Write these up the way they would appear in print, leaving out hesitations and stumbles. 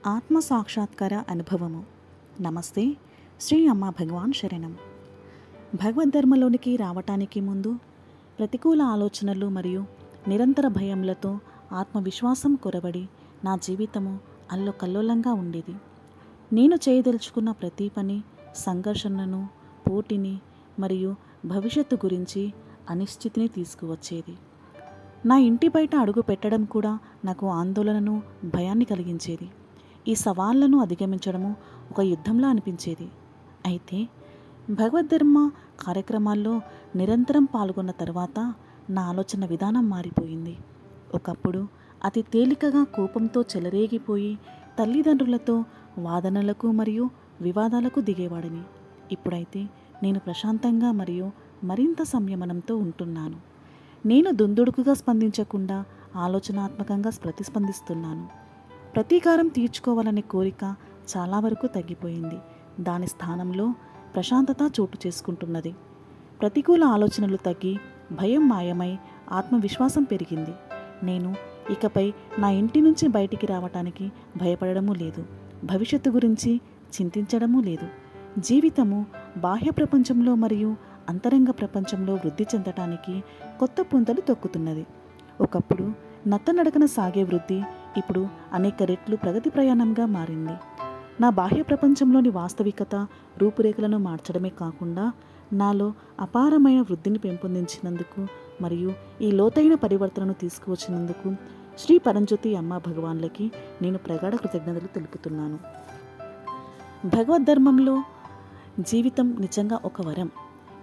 ఆత్మ సాక్షాత్కార అనుభవము. నమస్తే. శ్రీ అమ్మ భగవాన్ శరణం. భగవద్ధర్మలోనికి రావటానికి ముందు ప్రతికూల ఆలోచనలు మరియు నిరంతర భయములతో ఆత్మవిశ్వాసం కొరబడి నా జీవితము అల్లకల్లోలంగా ఉండేది. నేను చేయదలుచుకున్న ప్రతి పని సంఘర్షణను, పోటీని మరియు భవిష్యత్తు గురించి అనిశ్చితిని తీసుకువచ్చేది. నా ఇంటి బయట అడుగు పెట్టడం కూడా నాకు ఆందోళనను, భయాన్ని కలిగించేది. ఈ సవాళ్లను అధిగమించడము ఒక యుద్ధంలా అనిపించేది. అయితే భగవద్ధర్మ కార్యక్రమాల్లో నిరంతరం పాల్గొన్న తర్వాత నా ఆలోచన విధానం మారిపోయింది. ఒకప్పుడు అతి తేలికగా కోపంతో చెలరేగిపోయి తల్లిదండ్రులతో వాదనలకు మరియు వివాదాలకు దిగేవాడిని. ఇప్పుడైతే నేను ప్రశాంతంగా మరియు మరింత సంయమనంతో ఉంటున్నాను. నేను దుందుడుకుగా స్పందించకుండా ఆలోచనాత్మకంగా ప్రతిస్పందిస్తున్నాను. ప్రతీకారం తీర్చుకోవాలనే కోరిక చాలా వరకు తగ్గిపోయింది. దాని స్థానంలో ప్రశాంతత చోటు చేసుకుంటున్నది. ప్రతికూల ఆలోచనలు తగ్గి భయం మాయమై ఆత్మవిశ్వాసం పెరిగింది. నేను ఇకపై నా ఇంటి నుంచి బయటికి రావటానికి భయపడము లేదు. భవిష్యత్తు గురించి చింతించడము లేదు. జీవితము బాహ్య ప్రపంచంలో మరియు అంతరంగ ప్రపంచంలో వృద్ధి చెందటానికి కొత్త పుంతలు తొక్కుతున్నది. ఒకప్పుడు నత్తనడకన సాగే వృద్ధి ఇప్పుడు అనేక రెట్లు ప్రగతి ప్రయాణంగా మారింది. నా బాహ్య ప్రపంచంలోని వాస్తవికత రూపురేఖలను మార్చడమే కాకుండా నాలో అపారమైన వృద్ధిని పెంపొందించినందుకు మరియు ఈ లోతైన పరివర్తనను తీసుకువచ్చినందుకు శ్రీ పరంజ్యోతి అమ్మ భగవాన్లకి నేను ప్రగాఢ కృతజ్ఞతలు తెలుపుతున్నాను. భగవద్ధర్మంలో జీవితం నిజంగా ఒక వరం.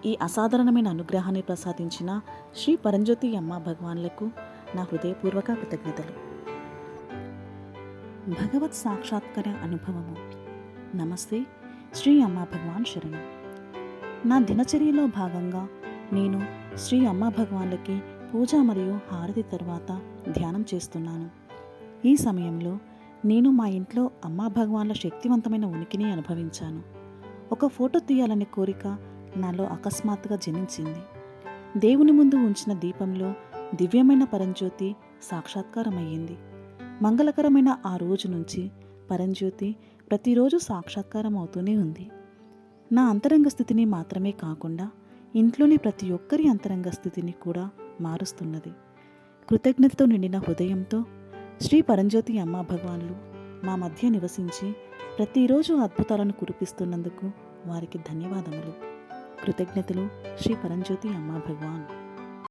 ఈ అసాధారణమైన అనుగ్రహాన్ని ప్రసాదించిన శ్రీ పరంజ్యోతి అమ్మ భగవాన్లకు నా హృదయపూర్వక కృతజ్ఞతలు. భగవత్ సాక్షాత్కార అనుభవము. నమస్తే. శ్రీ అమ్మ భగవాన్ శరణం. నా దినచర్యలో భాగంగా నేను శ్రీ అమ్మ భగవాన్లకి పూజ మరియు హారతి తర్వాత ధ్యానం చేస్తున్నాను. ఈ సమయంలో నేను మా ఇంట్లో అమ్మా భగవాన్ల శక్తివంతమైన ఉనికిని అనుభవించాను. ఒక ఫోటో తీయాలనే కోరిక నాలో అకస్మాత్తుగా జనించింది. దేవుని ముందు ఉంచిన దీపంలో దివ్యమైన పరంజ్యోతి సాక్షాత్కారమయ్యింది. మంగళకరమైన ఆ రోజు నుంచి పరంజ్యోతి ప్రతిరోజు సాక్షాత్కారం అవుతూనే ఉంది. నా అంతరంగ స్థితిని మాత్రమే కాకుండా ఇంట్లోని ప్రతి ఒక్కరి అంతరంగ స్థితిని కూడా మారుస్తున్నది. కృతజ్ఞతతో నిండిన హృదయంతో శ్రీ పరంజ్యోతి అమ్మ భగవాన్లు మా మధ్య నివసించి ప్రతిరోజు అద్భుతాలను కురిపిస్తున్నందుకు వారికి ధన్యవాదములు. కృతజ్ఞతలు శ్రీ పరంజ్యోతి అమ్మ భగవాన్.